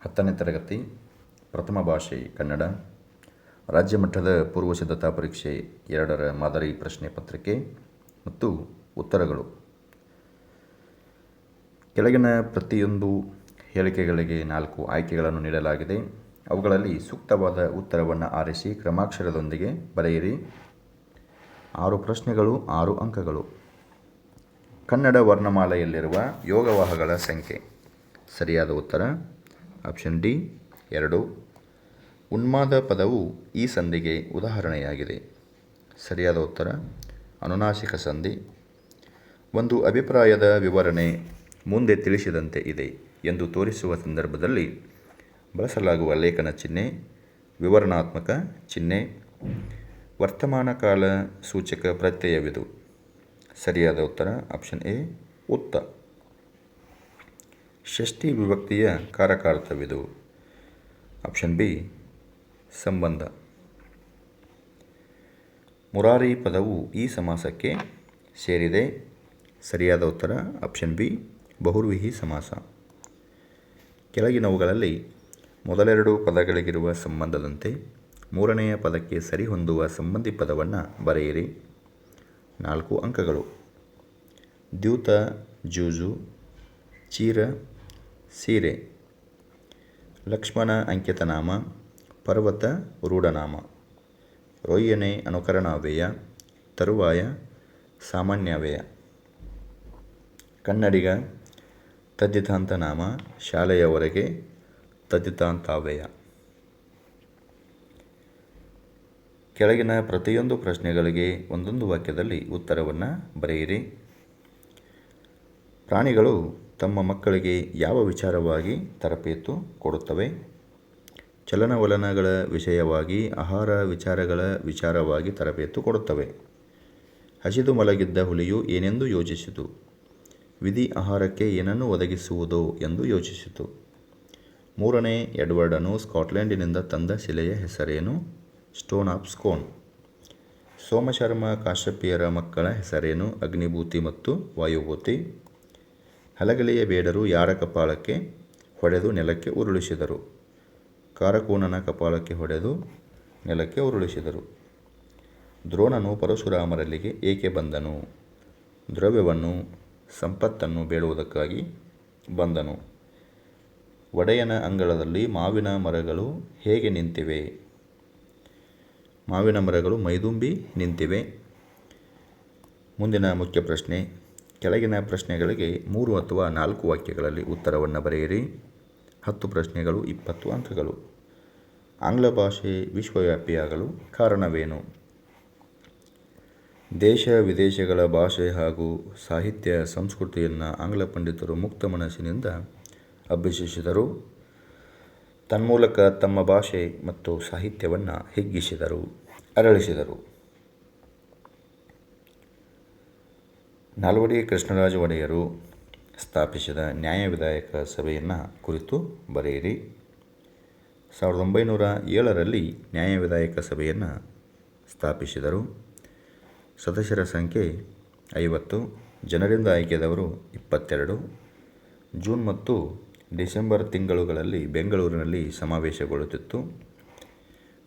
10ನೇ ತರಗತಿ ಪ್ರಥಮ ಭಾಷೆ ಕನ್ನಡ ರಾಜ್ಯ ಮಟ್ಟದ ಪೂರ್ವ ಸಿದ್ಧತಾ ಪರೀಕ್ಷೆ 2ರ ಮಾದರಿ ಪ್ರಶ್ನೆ ಪತ್ರಿಕೆ ಮತ್ತು ಉತ್ತರಗಳು. ಕೆಳಗಿನ ಪ್ರತಿಯೊಂದು ಹೇಳಿಕೆಗಳಿಗೆ 4 ಆಯ್ಕೆಗಳನ್ನು ನೀಡಲಾಗಿದೆ. ಅವುಗಳಲ್ಲಿ ಸೂಕ್ತವಾದ ಉತ್ತರವನ್ನು ಆರಿಸಿ ಕ್ರಮಾಕ್ಷರದೊಂದಿಗೆ ಬರೆಯಿರಿ. 6 ಪ್ರಶ್ನೆಗಳು, 6 ಅಂಕಗಳು. ಕನ್ನಡ ವರ್ಣಮಾಲೆಯಲ್ಲಿರುವ ಯೋಗವಾಹಗಳ ಸಂಖ್ಯೆ. ಸರಿಯಾದ ಉತ್ತರ ಆಪ್ಷನ್ ಡಿ 2. ಉನ್ಮಾದ ಪದವು ಈ ಸಂಧಿಗೆ ಉದಾಹರಣೆಯಾಗಿದೆ. ಸರಿಯಾದ ಉತ್ತರ ಅನುನಾಸಿಕ ಸಂಧಿ. ಒಂದು ಅಭಿಪ್ರಾಯದ ವಿವರಣೆ ಮುಂದೆ ತಿಳಿಸಿದಂತೆ ಇದೆ ಎಂದು ತೋರಿಸುವ ಸಂದರ್ಭದಲ್ಲಿ ಬಳಸಲಾಗುವ ಲೇಖನ ಚಿಹ್ನೆ ವಿವರಣಾತ್ಮಕ ಚಿಹ್ನೆ. ವರ್ತಮಾನ ಕಾಲ ಸೂಚಕ ಪ್ರತ್ಯಯವಿದು. ಸರಿಯಾದ ಉತ್ತರ ಆಪ್ಷನ್ ಎ ಉತ್ತ. ಷಷ್ಠಿ ವಿಭಕ್ತಿಯ ಕಾರಕಾರ್ಥವಿದು. ಆಪ್ಷನ್ ಬಿ ಸಂಬಂಧ. ಮುರಾರಿ ಪದವು ಈ ಸಮಾಸಕ್ಕೆ ಸೇರಿದೆ. ಸರಿಯಾದ ಉತ್ತರ ಆಪ್ಷನ್ ಬಿ ಬಹುವ್ರೀಹಿ ಸಮಾಸ. ಕೆಳಗಿನವುಗಳಲ್ಲಿ ಮೊದಲೆರಡು ಪದಗಳಿಗಿರುವ ಸಂಬಂಧದಂತೆ ಮೂರನೆಯ ಪದಕ್ಕೆ ಸರಿಹೊಂದುವ ಸಂಬಂಧಿ ಪದವನ್ನು ಬರೆಯಿರಿ. 4 ಅಂಕಗಳು. ದ್ಯೂತ ಜೂಜು, ಚೀರ ಸೀರೆ, ಲಕ್ಷ್ಮಣ ಅಂಕಿತನಾಮ, ಪರ್ವತ ರೂಢನಾಮ, ರೊಯ್ಯನೆ ಅನುಕರಣಾವ್ಯಯ, ತರುವಾಯ ಸಾಮಾನ್ಯಾವ್ಯಯ, ಕನ್ನಡಿಗ ತದ್ದಿತಾಂತನಾಮ, ಶಾಲೆಯವರೆಗೆ ತದ್ದಿತಾಂತಾವ್ಯಯ. ಕೆಳಗಿನ ಪ್ರತಿಯೊಂದು ಪ್ರಶ್ನೆಗಳಿಗೆ ಒಂದೊಂದು ವಾಕ್ಯದಲ್ಲಿ ಉತ್ತರವನ್ನು ಬರೆಯಿರಿ. ಪ್ರಾಣಿಗಳು ತಮ್ಮ ಮಕ್ಕಳಿಗೆ ಯಾವ ವಿಚಾರವಾಗಿ ತರಬೇತು ಕೊಡುತ್ತವೆ? ಚಲನವಲನಗಳ ವಿಷಯವಾಗಿ, ಆಹಾರ ವಿಚಾರಗಳ ವಿಚಾರವಾಗಿ ತರಬೇತು ಕೊಡುತ್ತವೆ. ಹಸಿದು ಮಲಗಿದ್ದ ಹುಲಿಯು ಏನೆಂದು ಯೋಚಿಸಿತು? ವಿಧಿ ಆಹಾರಕ್ಕೆ ಏನನ್ನು ಒದಗಿಸುವುದೋ ಎಂದು ಯೋಚಿಸಿತು. 3ನೇ ಎಡ್ವರ್ಡನು ಸ್ಕಾಟ್ಲೆಂಡಿನಿಂದ ತಂದ ಶಿಲೆಯ ಹೆಸರೇನು? Stone of Scone. ಸೋಮಶರ್ಮ ಕಾಶ್ಯಪಿಯರ ಮಕ್ಕಳ ಹೆಸರೇನು? ಅಗ್ನಿಭೂತಿ ಮತ್ತು ವಾಯುಭೂತಿ. ಹಲಗಲಿಯ ಬೇಡರು ಯಾರ ಕಪಾಳಕ್ಕೆ ಹೊಡೆದು ನೆಲಕ್ಕೆ ಉರುಳಿಸಿದರು? ಕಾರಕೂನನ ಕಪಾಳಕ್ಕೆ ಹೊಡೆದು ನೆಲಕ್ಕೆ ಉರುಳಿಸಿದರು. ದ್ರೋಣನು ಪರಶುರಾಮರಲ್ಲಿಗೆ ಏಕೆ ಬಂದನು? ದ್ರವ್ಯವನ್ನು, ಸಂಪತ್ತನ್ನು ಬೇಡುವುದಕ್ಕಾಗಿ ಬಂದನು. ಒಡೆಯನ ಅಂಗಳದಲ್ಲಿ ಮಾವಿನ ಮರಗಳು ಹೇಗೆ ನಿಂತಿವೆ? ಮಾವಿನ ಮರಗಳು ಮೈದುಂಬಿ ನಿಂತಿವೆ. ಮುಂದಿನ ಮುಖ್ಯ ಪ್ರಶ್ನೆ. ಕೆಳಗಿನ ಪ್ರಶ್ನೆಗಳಿಗೆ 3 ಅಥವಾ 4 ವಾಕ್ಯಗಳಲ್ಲಿ ಉತ್ತರವನ್ನು ಬರೆಯಿರಿ. 10 ಪ್ರಶ್ನೆಗಳು, 20 ಅಂಕಗಳು. ಆಂಗ್ಲ ಭಾಷೆ ವಿಶ್ವವ್ಯಾಪಿಯಾಗಲು ಕಾರಣವೇನು? ದೇಶ ವಿದೇಶಗಳ ಭಾಷೆ ಹಾಗೂ ಸಾಹಿತ್ಯ ಸಂಸ್ಕೃತಿಯನ್ನು ಆಂಗ್ಲ ಪಂಡಿತರು ಮುಕ್ತ ಮನಸ್ಸಿನಿಂದ ಅಭ್ಯಸಿಸಿದರು. ತನ್ಮೂಲಕ ತಮ್ಮ ಭಾಷೆ ಮತ್ತು ಸಾಹಿತ್ಯವನ್ನು ಹಿಗ್ಗಿಸಿದರು, ಅರಳಿಸಿದರು. ನಾಲ್ವಡಿ ಕೃಷ್ಣರಾಜ ಒಡೆಯರು ಸ್ಥಾಪಿಸಿದ ನ್ಯಾಯವಿಧಾಯಕ ಸಭೆಯನ್ನು ಕುರಿತು ಬರೆಯಿರಿ. 1907ರಲ್ಲಿ ನ್ಯಾಯವಿಧಾಯಕ ಸಭೆಯನ್ನು ಸ್ಥಾಪಿಸಿದರು. ಸದಸ್ಯರ ಸಂಖ್ಯೆ 50. ಜನರಿಂದ ಆಯ್ಕೆಯಾದವರು 22. ಜೂನ್ ಮತ್ತು ಡಿಸೆಂಬರ್ ತಿಂಗಳುಗಳಲ್ಲಿ ಬೆಂಗಳೂರಿನಲ್ಲಿ ಸಮಾವೇಶಗೊಳ್ಳುತ್ತಿತ್ತು.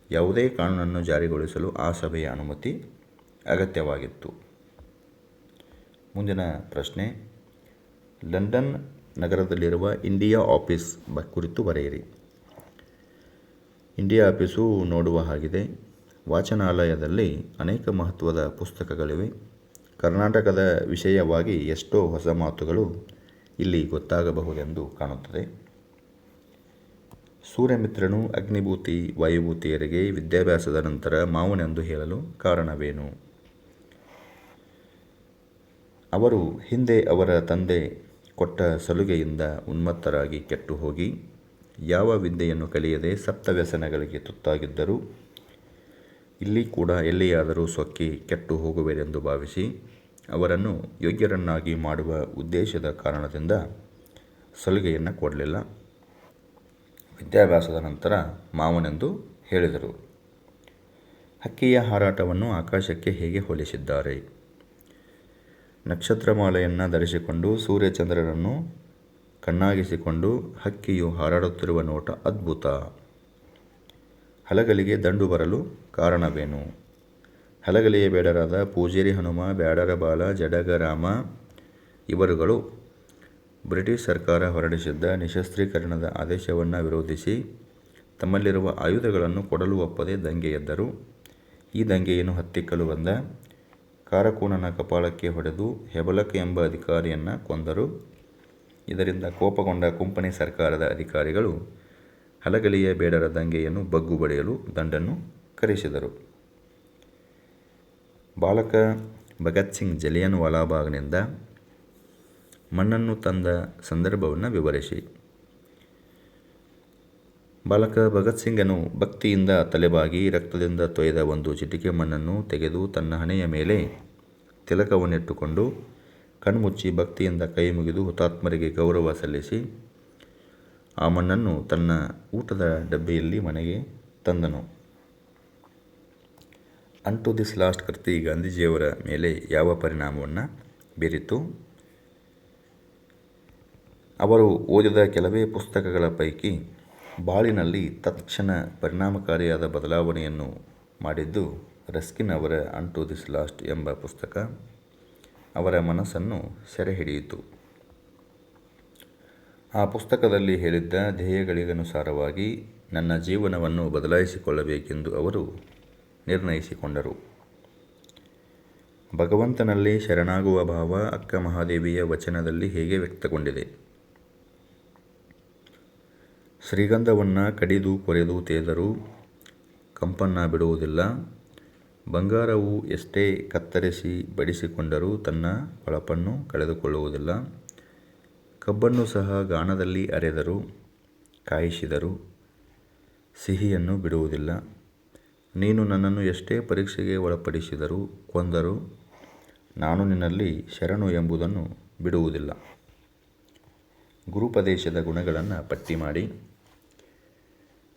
ಯಾವುದೇ ಕಾನೂನನ್ನು ಜಾರಿಗೊಳಿಸಲು ಆ ಸಭೆಯ ಅನುಮತಿ ಅಗತ್ಯವಾಗಿತ್ತು. ಮುಂದಿನ ಪ್ರಶ್ನೆ. ಲಂಡನ್ ನಗರದಲ್ಲಿರುವ ಇಂಡಿಯಾ ಆಫೀಸ್ ಕುರಿತು ಬರೆಯಿರಿ. ಇಂಡಿಯಾ ಆಫೀಸು ನೋಡುವ ಹಾಗಿದೆ. ವಾಚನಾಲಯದಲ್ಲಿ ಅನೇಕ ಮಹತ್ವದ ಪುಸ್ತಕಗಳಿವೆ. ಕರ್ನಾಟಕದ ವಿಷಯವಾಗಿ ಎಷ್ಟೋ ಹೊಸ ಮಾತುಗಳು ಇಲ್ಲಿ ಗೊತ್ತಾಗಬಹುದೆಂದು ಕಾಣುತ್ತದೆ. ಸೂರ್ಯಮಿತ್ರನು ಅಗ್ನಿಭೂತಿ ವಾಯುಭೂತಿಯರಿಗೆ ವಿದ್ಯಾಭ್ಯಾಸದ ನಂತರ ಮಾವನೆಂದು ಹೇಳಲು ಕಾರಣವೇನು? ಅವರು ಹಿಂದೆ ಅವರ ತಂದೆ ಕೊಟ್ಟ ಸಲುಗೆಯಿಂದ ಉನ್ಮತ್ತರಾಗಿ ಕೆಟ್ಟು ಹೋಗಿ ಯಾವ ವಿದ್ಯೆಯನ್ನು ಕಲಿಯದೆ ಸಪ್ತವ್ಯಸನಗಳಿಗೆ ತುತ್ತಾಗಿದ್ದರು. ಇಲ್ಲಿ ಕೂಡ ಎಲ್ಲಿಯಾದರೂ ಸೊಕ್ಕಿ ಕೆಟ್ಟು ಹೋಗುವೆರೆಂದು ಭಾವಿಸಿ ಅವರನ್ನು ಯೋಗ್ಯರನ್ನಾಗಿ ಮಾಡುವ ಉದ್ದೇಶದ ಕಾರಣದಿಂದ ಸಲುಗೆಯನ್ನು ಕೊಡಲಿಲ್ಲ. ವಿದ್ಯಾಭ್ಯಾಸದ ನಂತರ ಮಾವನೆಂದು ಹೇಳಿದರು. ಹಕ್ಕಿಯ ಹಾರಾಟವನ್ನು ಆಕಾಶಕ್ಕೆ ಹೇಗೆ ಹೋಲಿಸಿದ್ದಾರೆ? ನಕ್ಷತ್ರಮಾಲೆಯನ್ನು ಧರಿಸಿಕೊಂಡು ಸೂರ್ಯಚಂದ್ರರನ್ನು ಕಣ್ಣಾಗಿಸಿಕೊಂಡು ಹಕ್ಕಿಯು ಹಾರಾಡುತ್ತಿರುವ ನೋಟ ಅದ್ಭುತ. ಹಲಗಲಿಗೆ ದಂಡು ಬರಲು ಕಾರಣವೇನು? ಹಲಗಲಿಯ ಬೇಡರಾದ ಪೂಜೇರಿ ಹನುಮ, ಬ್ಯಾಡರ ಬಾಲ, ಜಡಗರಾಮ ಇವರುಗಳು ಬ್ರಿಟಿಷ್ ಸರ್ಕಾರ ಹೊರಡಿಸಿದ್ದ ನಿಶಸ್ತ್ರೀಕರಣದ ಆದೇಶವನ್ನು ವಿರೋಧಿಸಿ ತಮ್ಮಲ್ಲಿರುವ ಆಯುಧಗಳನ್ನು ಕೊಡಲು ಒಪ್ಪದೆ ದಂಗೆ ಎದ್ದರು. ಈ ದಂಗೆಯನ್ನು ಹತ್ತಿಕ್ಕಲು ಬಂದ ಕಾರಕೂನನ ಕಪಾಳಕ್ಕೆ ಹೊಡೆದು ಹೆಬಲಕ ಎಂಬ ಅಧಿಕಾರಿಯನ್ನು ಕೊಂದರು. ಇದರಿಂದ ಕೋಪಗೊಂಡ ಕುಂಪನಿ ಸರ್ಕಾರದ ಅಧಿಕಾರಿಗಳು ಹಲಗಲಿಯ ಬೇಡರ ದಂಗೆಯನ್ನು ಬಗ್ಗು ಬಡಿಯಲು ದಂಡನ್ನು ಕರೆಸಿದರು. ಬಾಲಕ ಭಗತ್ ಸಿಂಗ್ ಜಲಿಯನ್ ವಾಲಾಬಾಗ್ನಿಂದ ಮಣ್ಣನ್ನು ತಂದ ಸಂದರ್ಭವನ್ನು ವಿವರಿಸಿ. ಬಾಲಕ ಭಗತ್ ಸಿಂಗನು ಭಕ್ತಿಯಿಂದ ತಲೆಬಾಗಿ ರಕ್ತದಿಂದ ತೊಯ್ದ ಒಂದು ಚಿಟಿಕೆ ಮಣ್ಣನ್ನು ತೆಗೆದು ತನ್ನ ಹಣೆಯ ಮೇಲೆ ತಿಲಕವನ್ನಿಟ್ಟುಕೊಂಡು ಕಣ್ಮುಚ್ಚಿ ಭಕ್ತಿಯಿಂದ ಕೈ ಮುಗಿದು ಹುತಾತ್ಮರಿಗೆ ಗೌರವ ಸಲ್ಲಿಸಿ ಆ ಮಣ್ಣನ್ನು ತನ್ನ ಊಟದ ಡಬ್ಬಿಯಲ್ಲಿ ಮನೆಗೆ ತಂದನು. ಅಂಟು ದಿಸ್ ಲಾಸ್ಟ್ ಕೃತಿ ಗಾಂಧೀಜಿಯವರ ಮೇಲೆ ಯಾವ ಪರಿಣಾಮವನ್ನು ಬೀರಿತು? ಅವರು ಓದಿದ ಕೆಲವೇ ಪುಸ್ತಕಗಳ ಪೈಕಿ ಬಾಳಿನಲ್ಲಿ ತತ್ಕ್ಷಣ ಪರಿಣಾಮಕಾರಿಯಾದ ಬದಲಾವಣೆಯನ್ನು ಮಾಡಿದ್ದು ರಸ್ಕಿನ್ ಅವರ ಅಂಟು ದಿಸ್ ಲಾಸ್ಟ್ ಎಂಬ ಪುಸ್ತಕ ಅವರ ಮನಸ್ಸನ್ನು ಸೆರೆ ಹಿಡಿಯಿತು. ಆ ಪುಸ್ತಕದಲ್ಲಿ ಹೇಳಿದ್ದ ಧ್ಯೇಯಗಳಿಗನುಸಾರವಾಗಿ ನನ್ನ ಜೀವನವನ್ನು ಬದಲಾಯಿಸಿಕೊಳ್ಳಬೇಕೆಂದು ಅವರು ನಿರ್ಣಯಿಸಿಕೊಂಡರು. ಭಗವಂತನಲ್ಲಿ ಶರಣಾಗುವ ಭಾವ ಅಕ್ಕ ಮಹಾದೇವಿಯ ವಚನದಲ್ಲಿ ಹೇಗೆ ವ್ಯಕ್ತಗೊಂಡಿದೆ? ಶ್ರೀಗಂಧವನ್ನು ಕಡಿದು ಕೊರೆದು ತೇದರೂ ಕಂಪನ್ನು ಬಿಡುವುದಿಲ್ಲ. ಬಂಗಾರವು ಎಷ್ಟೇ ಕತ್ತರಿಸಿ ಬಡಿಸಿಕೊಂಡರೂ ತನ್ನ ಹೊಳಪನ್ನು ಕಳೆದುಕೊಳ್ಳುವುದಿಲ್ಲ. ಕಬ್ಬನ್ನು ಸಹ ಗಾಣದಲ್ಲಿ ಅರೆದರೂ ಕಾಯಿಸಿದರೂ ಸಿಹಿಯನ್ನು ಬಿಡುವುದಿಲ್ಲ. ನೀನು ನನ್ನನ್ನು ಎಷ್ಟೇ ಪರೀಕ್ಷೆಗೆ ಒಳಪಡಿಸಿದರೂ ಕೊಂದರೂ ನಾನು ನಿನ್ನಲ್ಲಿ ಶರಣು ಎಂಬುದನ್ನು ಬಿಡುವುದಿಲ್ಲ. ಗುರುಪದೇಶದ ಗುಣಗಳನ್ನು ಪಟ್ಟಿ ಮಾಡಿ.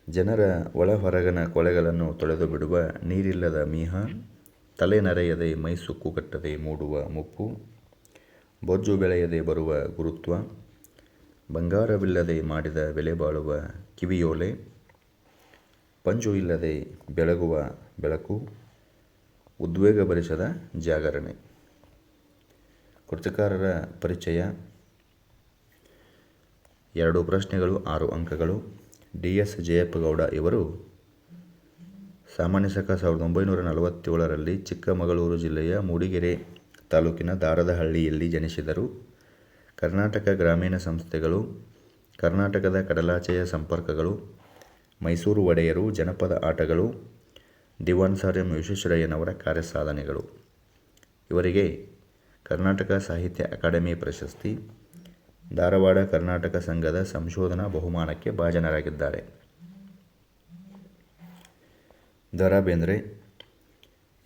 ಜನರ ಒಳಹೊರಗನ ಕೊಳೆಗಳನ್ನು ತೊಳೆದು ಬಿಡುವ ನೀರಿಲ್ಲದ ಮೀಹ, ತಲೆ ನರೆಯದೆ ಮೈ ಸುಕ್ಕು ಕಟ್ಟದೆ ಮೂಡುವ ಮುಪ್ಪು, ಬೊಜ್ಜು ಬೆಳೆಯದೆ ಬರುವ ಗುರುತ್ವ, ಬಂಗಾರವಿಲ್ಲದೆ ಮಾಡಿದ ಬೆಲೆ ಬಾಳುವ ಕಿವಿಯೋಲೆ, ಪಂಜು ಇಲ್ಲದೆ ಬೆಳಗುವ ಬೆಳಕು, ಉದ್ವೇಗ ಭರಿಸದ ಜಾಗರಣೆ. ಕೃತಿಕಾರರ ಪರಿಚಯ. 2 ಪ್ರಶ್ನೆಗಳು 6 ಅಂಕಗಳು. ಡಿ.ಎಸ್. ಜಯಪ್ಪಗೌಡ ಇವರು ಸಾಮಾನ್ಯ ಶಕ 1947ರಲ್ಲಿ ಚಿಕ್ಕಮಗಳೂರು ಜಿಲ್ಲೆಯ ಮೂಡಿಗೆರೆ ತಾಲೂಕಿನ ದಾರದಹಳ್ಳಿಯಲ್ಲಿ ಜನಿಸಿದರು. ಕರ್ನಾಟಕ ಗ್ರಾಮೀಣ ಸಂಸ್ಥೆಗಳು, ಕರ್ನಾಟಕದ ಕಡಲಾಚೆಯ ಸಂಪರ್ಕಗಳು, ಮೈಸೂರು ಒಡೆಯರು, ಜನಪದ ಆಟಗಳು, ದಿವಾನ್ ಸರ್ ಎಂ ವಿಶ್ವೇಶ್ವರಯ್ಯನವರ ಕಾರ್ಯಸಾಧನೆಗಳು. ಇವರಿಗೆ ಕರ್ನಾಟಕ ಸಾಹಿತ್ಯ ಅಕಾಡೆಮಿ ಪ್ರಶಸ್ತಿ, ಧಾರವಾಡ ಕರ್ನಾಟಕ ಸಂಘದ ಸಂಶೋಧನಾ ಬಹುಮಾನಕ್ಕೆ ಭಾಜನರಾಗಿದ್ದಾರೆ. ದ. ರಾ. ಬೇಂದ್ರೆ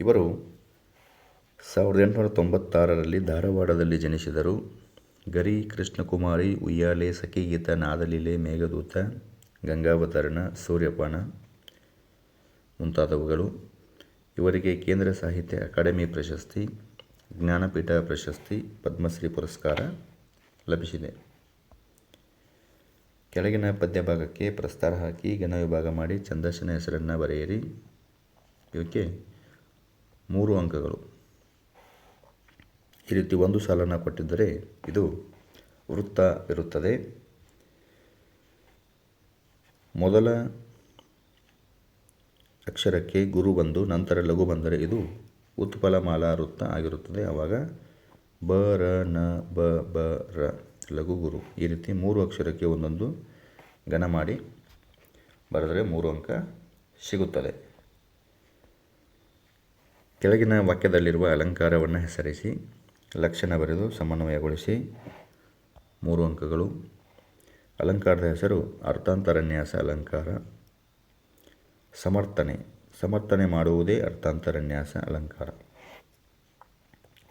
ಇವರು 1896ರಲ್ಲಿ ಧಾರವಾಡದಲ್ಲಿ ಜನಿಸಿದರು. ಗರಿ, ಕೃಷ್ಣಕುಮಾರಿ, ಉಯ್ಯಾಲೆ, ಸಖಿಗೀತ, ನಾದಲೀಲೆ, ಮೇಘದೂತ, ಗಂಗಾವತರಣ, ಸೂರ್ಯಪಾನ ಮುಂತಾದವುಗಳು. ಇವರಿಗೆ ಕೇಂದ್ರ ಸಾಹಿತ್ಯ ಅಕಾಡೆಮಿ ಪ್ರಶಸ್ತಿ, ಜ್ಞಾನಪೀಠ ಪ್ರಶಸ್ತಿ, ಪದ್ಮಶ್ರೀ ಪುರಸ್ಕಾರ ಲಭಿಸಿದೆ. ಕೆಳಗಿನ ಪದ್ಯ ಭಾಗಕ್ಕೆ ಪ್ರಸ್ತಾರ ಹಾಕಿ ಘನ ವಿಭಾಗ ಮಾಡಿ ಛಂದಸ್ಸಿನ ಹೆಸರನ್ನು ಬರೆಯಿರಿ. ಇವಕ್ಕೆ 3 ಅಂಕಗಳು. ಈ ರೀತಿ ಒಂದು ಸಾಲನ್ನು ಕೊಟ್ಟಿದ್ದರೆ ಇದು ವೃತ್ತ ಇರುತ್ತದೆ. ಮೊದಲ ಅಕ್ಷರಕ್ಕೆ ಗುರು ಬಂದು ನಂತರ ಲಘು ಬಂದರೆ ಇದು ಉತ್ಪಲಮಾಲಾ ವೃತ್ತ ಆಗಿರುತ್ತದೆ. ಆವಾಗ ಬ ರ ನ ಬ ಬ ರ ಲಘು ಗುರು. ಈ ರೀತಿ 3 ಅಕ್ಷರಕ್ಕೆ ಒಂದೊಂದು ಘನ ಮಾಡಿ ಬರೆದರೆ 3 ಅಂಕ ಸಿಗುತ್ತದೆ. ಕೆಳಗಿನ ವಾಕ್ಯದಲ್ಲಿರುವ ಅಲಂಕಾರವನ್ನು ಹೆಸರಿಸಿ ಲಕ್ಷಣ ಬರೆದು ಸಮನ್ವಯಗೊಳಿಸಿ 3 ಅಂಕಗಳು. ಅಲಂಕಾರದ ಹೆಸರು ಅರ್ಥಾಂತರನ್ಯಾಸ ಅಲಂಕಾರ. ಸಮರ್ಥನೆ ಮಾಡುವುದೇ ಅರ್ಥಾಂತರನ್ಯಾಸ ಅಲಂಕಾರ.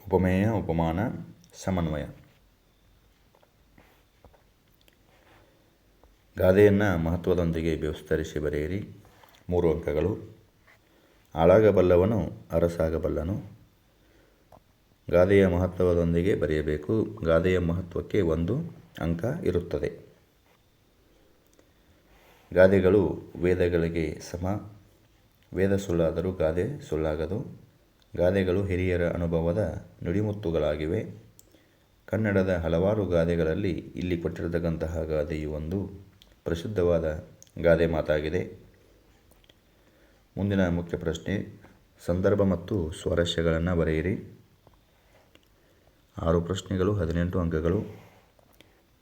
ಉಪಮೇಯ, ಉಪಮಾನ, ಸಮನ್ವಯ. ಗಾದೆಯನ್ನು ಮಹತ್ವದೊಂದಿಗೆ ವಿಸ್ತರಿಸಿ ಬರೆಯಿರಿ. 3 ಅಂಕಗಳು. ಆಳಾಗಬಲ್ಲವನು ಅರಸಾಗಬಲ್ಲನು. ಗಾದೆಯ ಮಹತ್ವದೊಂದಿಗೆ ಬರೆಯಬೇಕು. ಗಾದೆಯ ಮಹತ್ವಕ್ಕೆ 1 ಅಂಕ ಇರುತ್ತದೆ. ಗಾದೆಗಳು ವೇದಗಳಿಗೆ ಸಮ. ವೇದ ಸುಳ್ಳಾದರೂ ಗಾದೆ ಸುಳ್ಳಾಗದು. ಗಾದೆಗಳು ಹಿರಿಯರ ಅನುಭವದ ನುಡಿಮುತ್ತುಗಳಾಗಿವೆ. ಕನ್ನಡದ ಹಲವಾರು ಗಾದೆಗಳಲ್ಲಿ ಇಲ್ಲಿ ಕೊಟ್ಟಿರತಕ್ಕಂತಹ ಗಾದೆಯು ಒಂದು ಪ್ರಸಿದ್ಧವಾದ ಗಾದೆ ಮಾತಾಗಿದೆ. ಮುಂದಿನ ಮುಖ್ಯ ಪ್ರಶ್ನೆ, ಸಂದರ್ಭ ಮತ್ತು ಸ್ವಾರಸ್ಯಗಳನ್ನು ಬರೆಯಿರಿ. 6 ಪ್ರಶ್ನೆಗಳು, 18 ಅಂಕಗಳು.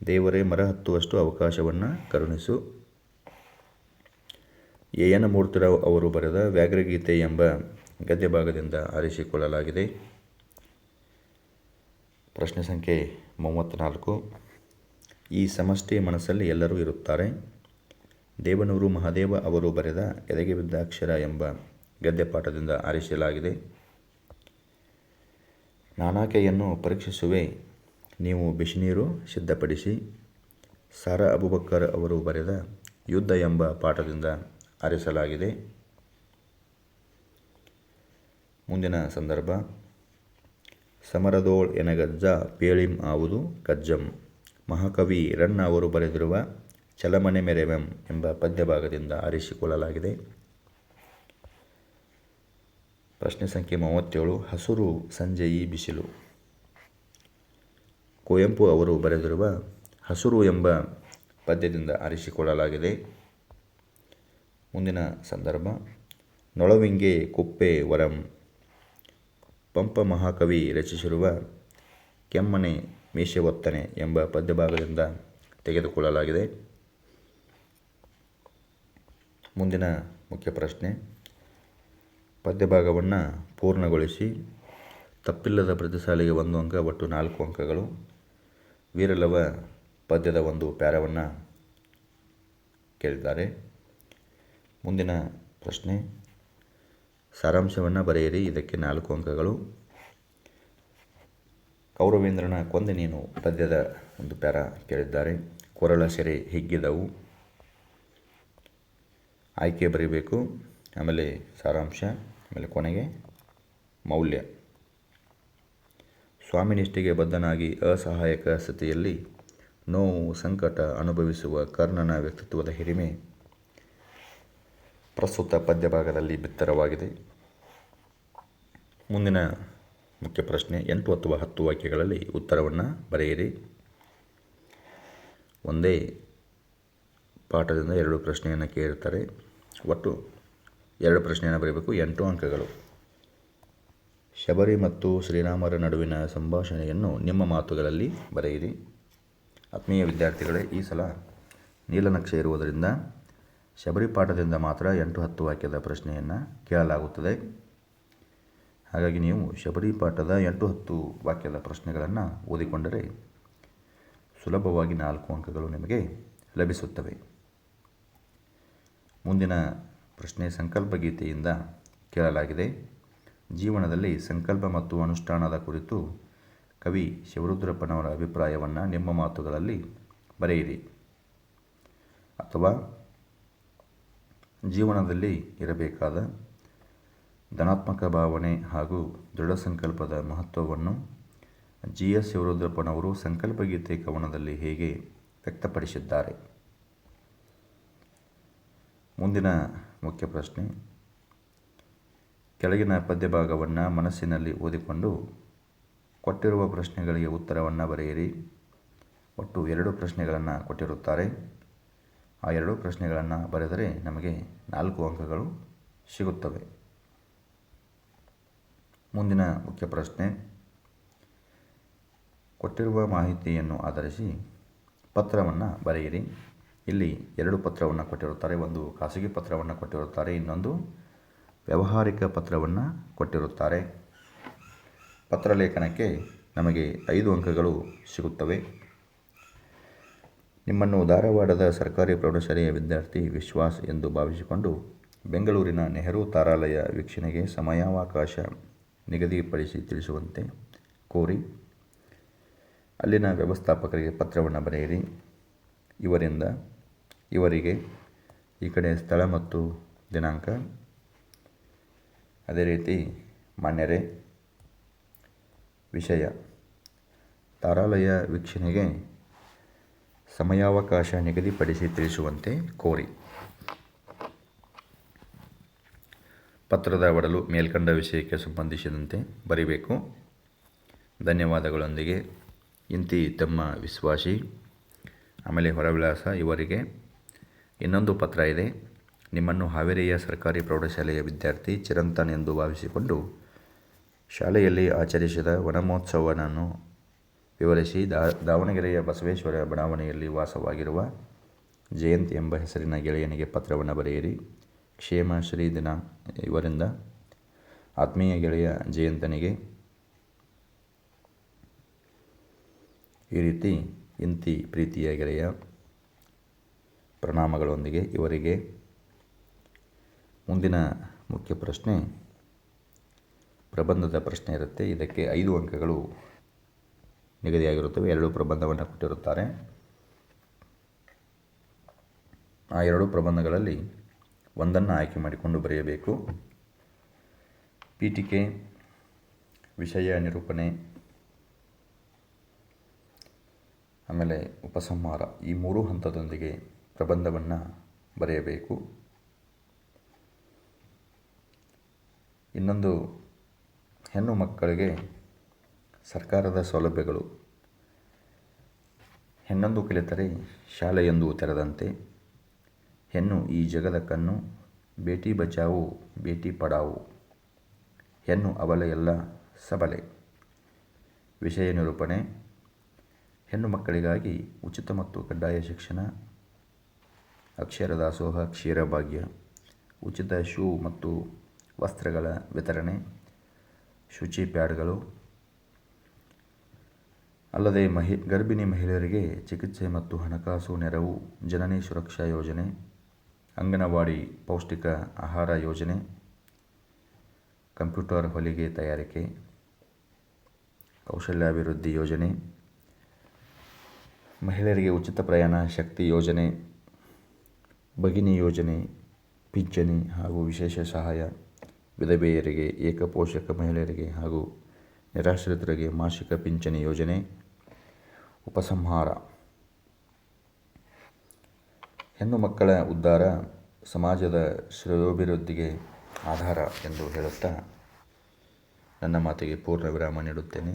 ದೇವರೇ ಮರ ಹತ್ತುವಷ್ಟು ಅವಕಾಶವನ್ನು ಕರುಣಿಸು. ಎ. ಎನ್. ಮೂರ್ತಿರಾವ್ ಅವರು ಬರೆದ ವ್ಯಾಘ್ರಗೀತೆ ಎಂಬ ಗದ್ಯ ಭಾಗದಿಂದ ಆರಿಸಿಕೊಳ್ಳಲಾಗಿದೆ. ಪ್ರಶ್ನೆ ಸಂಖ್ಯೆ 34. ಈ ಸಮಷ್ಟಿ ಮನಸ್ಸಲ್ಲಿ ಎಲ್ಲರೂ ಇರುತ್ತಾರೆ. ದೇವನೂರು ಮಹಾದೇವ ಅವರು ಬರೆದ ಎದೆಗೆ ಬಿದ್ದ ಅಕ್ಷರ ಎಂಬ ಗದ್ಯಪಾಠದಿಂದ ಆರಿಸಲಾಗಿದೆ. ನಾನಾಕೆಯನ್ನು ಪರೀಕ್ಷಿಸುವೆ, ನೀವು ಬಿಸಿನೀರು ಸಿದ್ಧಪಡಿಸಿ. ಸಾರಾ ಅಬುಬಕ್ಕರ್ ಅವರು ಬರೆದ ಯುದ್ಧ ಎಂಬ ಪಾಠದಿಂದ ಆರಿಸಲಾಗಿದೆ. ಮುಂದಿನ ಸಂದರ್ಭ, ಸಮರದೋಳ್ ಎನಗಜ್ಜ ಪೇಳಿಂ ಆವುದು ಕಜ್ಜಂ. ಮಹಾಕವಿ ರನ್ನ ಅವರು ಬರೆದಿರುವ ಚಲಮನೆ ಮೆರೆವೆಂ ಎಂಬ ಪದ್ಯಭಾಗದಿಂದ ಆರಿಸಿಕೊಳ್ಳಲಾಗಿದೆ. ಪ್ರಶ್ನೆ ಸಂಖ್ಯೆ 37. ಹಸುರು ಸಂಜೆಯಿ ಬಿಸಿಲು. ಕುವೆಂಪು ಅವರು ಬರೆದಿರುವ ಹಸುರು ಎಂಬ ಪದ್ಯದಿಂದ ಆರಿಸಿಕೊಳ್ಳಲಾಗಿದೆ. ಮುಂದಿನ ಸಂದರ್ಭ, ನೊಳವಿಂಗೆ ಕುಪ್ಪೆ ವರಂ. ಪಂಪ ಮಹಾಕವಿ ರಚಿಸಿರುವ ಕೆಮ್ಮನೆ ಮೀಸೆ ಒತ್ತನೆ ಎಂಬ ಪದ್ಯಭಾಗದಿಂದ ತೆಗೆದುಕೊಳ್ಳಲಾಗಿದೆ. ಮುಂದಿನ ಮುಖ್ಯ ಪ್ರಶ್ನೆ, ಪದ್ಯಭಾಗವನ್ನು ಪೂರ್ಣಗೊಳಿಸಿ. ತಪ್ಪಿಲ್ಲದ ಪ್ರತಿ ಸಾಲಿಗೆ 1 ಅಂಕ, ಒಟ್ಟು 4 ಅಂಕಗಳು. ವೀರಲವ ಪದ್ಯದ ಒಂದು ಪ್ಯಾರವನ್ನು ಕೇಳಿದ್ದಾರೆ. ಮುಂದಿನ ಪ್ರಶ್ನೆ, ಸಾರಾಂಶವನ್ನು ಬರೆಯಿರಿ. ಇದಕ್ಕೆ 4 ಅಂಕಗಳು. ಕೌರವೇಂದ್ರನ ಕೊಂದೆ ನೀನು ಪದ್ಯದ ಒಂದು ಪ್ಯಾರ ಕೇಳಿದ್ದಾರೆ. ಕೊರಳ ಸೆರೆ ಹಿಗ್ಗಿದವು. ಆಯ್ಕೆ ಬರೀಬೇಕು, ಆಮೇಲೆ ಸಾರಾಂಶ, ಆಮೇಲೆ ಕೊನೆಗೆ ಮೌಲ್ಯ. ಸ್ವಾಮಿನಿಷ್ಠೆಗೆ ಬದ್ಧನಾಗಿ ಅಸಹಾಯಕ ಸ್ಥಿತಿಯಲ್ಲಿ ನೋವು ಸಂಕಟ ಅನುಭವಿಸುವ ಕರ್ಣನ ವ್ಯಕ್ತಿತ್ವದ ಹಿರಿಮೆ ಪ್ರಸ್ತುತ ಪದ್ಯಭಾಗದಲ್ಲಿ ಬಿತ್ತರವಾಗಿದೆ. ಮುಂದಿನ ಮುಖ್ಯ ಪ್ರಶ್ನೆ, 8 ಅಥವಾ 10 ವಾಕ್ಯಗಳಲ್ಲಿ ಉತ್ತರವನ್ನು ಬರೆಯಿರಿ. ಒಂದೇ ಪಾಠದಿಂದ 2 ಪ್ರಶ್ನೆಯನ್ನು ಕೇಳಿರ್ತಾರೆ. ಒಟ್ಟು 2 ಪ್ರಶ್ನೆಯನ್ನು ಬರೀಬೇಕು. 8 ಅಂಕಗಳು. ಶಬರಿ ಮತ್ತು ಶ್ರೀರಾಮರ ನಡುವಿನ ಸಂಭಾಷಣೆಯನ್ನು ನಿಮ್ಮ ಮಾತುಗಳಲ್ಲಿ ಬರೆಯಿರಿ. ಆತ್ಮೀಯ ವಿದ್ಯಾರ್ಥಿಗಳೇ, ಈ ಸಲ ನೀಲನಕ್ಷೆ ಇರುವುದರಿಂದ ಶಬರಿ ಪಾಠದಿಂದ ಮಾತ್ರ 8-10 ವಾಕ್ಯದ ಪ್ರಶ್ನೆಯನ್ನು ಕೇಳಲಾಗುತ್ತದೆ. ಹಾಗಾಗಿ ನೀವು ಶಬರಿ ಪಾಠದ 8-10 ವಾಕ್ಯದ ಪ್ರಶ್ನೆಗಳನ್ನು ಓದಿಕೊಂಡರೆ ಸುಲಭವಾಗಿ 4 ಅಂಕಗಳು ನಿಮಗೆ ಲಭಿಸುತ್ತವೆ. ಮುಂದಿನ ಪ್ರಶ್ನೆ ಸಂಕಲ್ಪ ಗೀತೆಯಿಂದ ಕೇಳಲಾಗಿದೆ. ಜೀವನದಲ್ಲಿ ಸಂಕಲ್ಪ ಮತ್ತು ಅನುಷ್ಠಾನದ ಕುರಿತು ಕವಿ ಶಿವರುದ್ರಪ್ಪನವರ ಅಭಿಪ್ರಾಯವನ್ನು ನಿಮ್ಮ ಮಾತುಗಳಲ್ಲಿ ಬರೆಯಿರಿ. ಅಥವಾ ಜೀವನದಲ್ಲಿ ಇರಬೇಕಾದ ಧನಾತ್ಮಕ ಭಾವನೆ ಹಾಗೂ ದೃಢ ಸಂಕಲ್ಪದ ಮಹತ್ವವನ್ನು ಜಿ.ಎಸ್. ಶಿವರುದ್ರಪ್ಪನವರು ಸಂಕಲ್ಪಗೀತೆ ಕವನದಲ್ಲಿ ಹೇಗೆ ವ್ಯಕ್ತಪಡಿಸಿದ್ದಾರೆ. ಮುಂದಿನ ಮುಖ್ಯ ಪ್ರಶ್ನೆ, ಕೆಳಗಿನ ಪದ್ಯಭಾಗವನ್ನು ಮನಸ್ಸಿನಲ್ಲಿ ಓದಿಕೊಂಡು ಕೊಟ್ಟಿರುವ ಪ್ರಶ್ನೆಗಳಿಗೆ ಉತ್ತರವನ್ನು ಬರೆಯಿರಿ. ಒಟ್ಟು 2 ಪ್ರಶ್ನೆಗಳನ್ನು ಕೊಟ್ಟಿರುತ್ತಾರೆ. ಆ 2 ಪ್ರಶ್ನೆಗಳನ್ನು ಬರೆದರೆ ನಮಗೆ 4 ಅಂಕಗಳು ಸಿಗುತ್ತವೆ. ಮುಂದಿನ ಮುಖ್ಯ ಪ್ರಶ್ನೆ, ಕೊಟ್ಟಿರುವ ಮಾಹಿತಿಯನ್ನು ಆಧರಿಸಿ ಪತ್ರವನ್ನು ಬರೆಯಿರಿ. ಇಲ್ಲಿ 2 ಪತ್ರವನ್ನು ಕೊಟ್ಟಿರುತ್ತಾರೆ. ಒಂದು ಖಾಸಗಿ ಪತ್ರವನ್ನು ಕೊಟ್ಟಿರುತ್ತಾರೆ, ಇನ್ನೊಂದು ವ್ಯಾವಹಾರಿಕ ಪತ್ರವನ್ನು ಕೊಟ್ಟಿರುತ್ತಾರೆ. ಪತ್ರಲೇಖನಕ್ಕೆ ನಮಗೆ 5 ಅಂಕಗಳು ಸಿಗುತ್ತವೆ. ನಿಮ್ಮನ್ನು ಧಾರವಾಡದ ಸರ್ಕಾರಿ ಪ್ರೌಢಶಾಲೆಯ ವಿದ್ಯಾರ್ಥಿ ವಿಶ್ವಾಸ್ ಎಂದು ಭಾವಿಸಿಕೊಂಡು ಬೆಂಗಳೂರಿನ ನೆಹರು ತಾರಾಲಯ ವೀಕ್ಷಣೆಗೆ ಸಮಯಾವಕಾಶ ನಿಗದಿಪಡಿಸಿ ತಿಳಿಸುವಂತೆ ಕೋರಿ ಅಲ್ಲಿನ ವ್ಯವಸ್ಥಾಪಕರಿಗೆ ಪತ್ರವನ್ನು ಬರೆಯಿರಿ. ಇವರಿಂದ ಇವರಿಗೆ ಈ ಕಡೆ ಸ್ಥಳ ಮತ್ತು ದಿನಾಂಕ, ಅದೇ ರೀತಿ ಮಾನ್ಯರೇ, ವಿಷಯ ತಾರಾಲಯ ವೀಕ್ಷಣೆಗೆ ಸಮಯಾವಕಾಶ ನಿಗದಿಪಡಿಸಿ ತಿಳಿಸುವಂತೆ ಕೋರಿ. ಪತ್ರದ ಒಡಲು ಮೇಲ್ಕಂಡ ವಿಷಯಕ್ಕೆ ಸಂಬಂಧಿಸಿದಂತೆ ಬರೀಬೇಕು. ಧನ್ಯವಾದಗಳೊಂದಿಗೆ ಇಂತಿ ತಮ್ಮ ವಿಶ್ವಾಸಿ. ಆಮೇಲೆ ಹೊರವಿಳಾಸ ಇವರಿಗೆ. ಇನ್ನೊಂದು ಪತ್ರ ಇದೆ. ನಿಮ್ಮನ್ನು ಹಾವೇರಿಯ ಸರ್ಕಾರಿ ಪ್ರೌಢಶಾಲೆಯ ವಿದ್ಯಾರ್ಥಿ ಚಿರಂತನ್ ಎಂದು ಭಾವಿಸಿಕೊಂಡು ಶಾಲೆಯಲ್ಲಿ ಆಚರಿಸಿದ ವನಮಹೋತ್ಸವವನ್ನು ವಿವರಿಸಿ ದಾವಣಗೆರೆಯ ಬಸವೇಶ್ವರ ಬಡಾವಣೆಯಲ್ಲಿ ವಾಸವಾಗಿರುವ ಜಯಂತ್ ಎಂಬ ಹೆಸರಿನ ಗೆಳೆಯನಿಗೆ ಪತ್ರವನ್ನು ಬರೆಯಿರಿ. ಕ್ಷೇಮ ಶ್ರೀ ದಿನ ಇವರಿಂದ ಆತ್ಮೀಯ ಗೆಳೆಯ ಜಯಂತನಿಗೆ ಈ ರೀತಿ ಇಂತಿ ಪ್ರೀತಿಯ ಗೆಳೆಯ ಪ್ರಣಾಮಗಳೊಂದಿಗೆ ಇವರಿಗೆ. ಮುಂದಿನ ಮುಖ್ಯ ಪ್ರಶ್ನೆ ಪ್ರಬಂಧದ ಪ್ರಶ್ನೆ ಇರುತ್ತೆ. ಇದಕ್ಕೆ 5 ಅಂಕಗಳು ನಿಗದಿಯಾಗಿರುತ್ತವೆ. 2 ಪ್ರಬಂಧವನ್ನು ಕೊಟ್ಟಿರುತ್ತಾರೆ. ಆ 2 ಪ್ರಬಂಧಗಳಲ್ಲಿ ಒಂದನ್ನು ಆಯ್ಕೆ ಮಾಡಿಕೊಂಡು ಬರೆಯಬೇಕು. ಪೀಠಿಕೆ, ವಿಷಯ ನಿರೂಪಣೆ, ಆಮೇಲೆ ಉಪಸಂಹಾರ, ಈ 3 ಹಂತದೊಂದಿಗೆ ಪ್ರಬಂಧವನ್ನು ಬರೆಯಬೇಕು. ಇನ್ನೊಂದು, ಹೆಣ್ಣು ಮಕ್ಕಳಿಗೆ ಸರ್ಕಾರದ ಸೌಲಭ್ಯಗಳು. ಹೆಣ್ಣೊಂದು ಕಲಿತರೆ ಶಾಲೆಯೊಂದು ತೆರೆದಂತೆ. ಹೆಣ್ಣು ಈ ಜಗದ ಕಣ್ಣು. ಬೇಟಿ ಬಚಾವೋ ಬೇಟಿ ಪಡಾವೋ. ಹೆಣ್ಣು ಅಬಲೆ ಎಲ್ಲ ಸಬಲೆ. ವಿಷಯ ನಿರೂಪಣೆ. ಹೆಣ್ಣು ಮಕ್ಕಳಿಗಾಗಿ ಉಚಿತ ಮತ್ತು ಕಡ್ಡಾಯ ಶಿಕ್ಷಣ, ಅಕ್ಷರ ದಾಸೋಹ, ಕ್ಷೀರಭಾಗ್ಯ, ಉಚಿತ ಶೂ ಮತ್ತು ವಸ್ತ್ರಗಳ ವಿತರಣೆ, ಶುಚಿ ಪ್ಯಾಡ್ಗಳು, ಅಲ್ಲದೆ ಗರ್ಭಿಣಿ ಮಹಿಳೆಯರಿಗೆ ಚಿಕಿತ್ಸೆ ಮತ್ತು ಹಣಕಾಸು ನೆರವು, ಜನನಿ ಸುರಕ್ಷಾ ಯೋಜನೆ, ಅಂಗನವಾಡಿ ಪೌಷ್ಟಿಕ ಆಹಾರ ಯೋಜನೆ, ಕಂಪ್ಯೂಟರ್ ಹೊಲಿಗೆ ತಯಾರಿಕೆ, ಕೌಶಲ್ಯಾಭಿವೃದ್ಧಿ ಯೋಜನೆ, ಮಹಿಳೆಯರಿಗೆ ಉಚಿತ ಪ್ರಯಾಣ ಶಕ್ತಿ ಯೋಜನೆ, ಭಗಿನಿ ಯೋಜನೆ, ಪಿಂಚಣಿ ಹಾಗೂ ವಿಶೇಷ ಸಹಾಯ, ವಿಧವೆಯರಿಗೆ, ಏಕಪೋಷಕ ಮಹಿಳೆಯರಿಗೆ ಹಾಗೂ ನಿರಾಶ್ರಿತರಿಗೆ ಮಾಸಿಕ ಪಿಂಚಣಿ ಯೋಜನೆ. ಉಪಸಂಹಾರ. ಹೆಣ್ಣು ಮಕ್ಕಳ ಉದ್ಧಾರ ಸಮಾಜದ ಶ್ರೇಯೋಭಿವೃದ್ಧಿಗೆ ಆಧಾರ ಎಂದು ಹೇಳುತ್ತಾ ನನ್ನ ಮಾತಿಗೆ ಪೂರ್ಣ ವಿರಾಮ ನೀಡುತ್ತೇನೆ.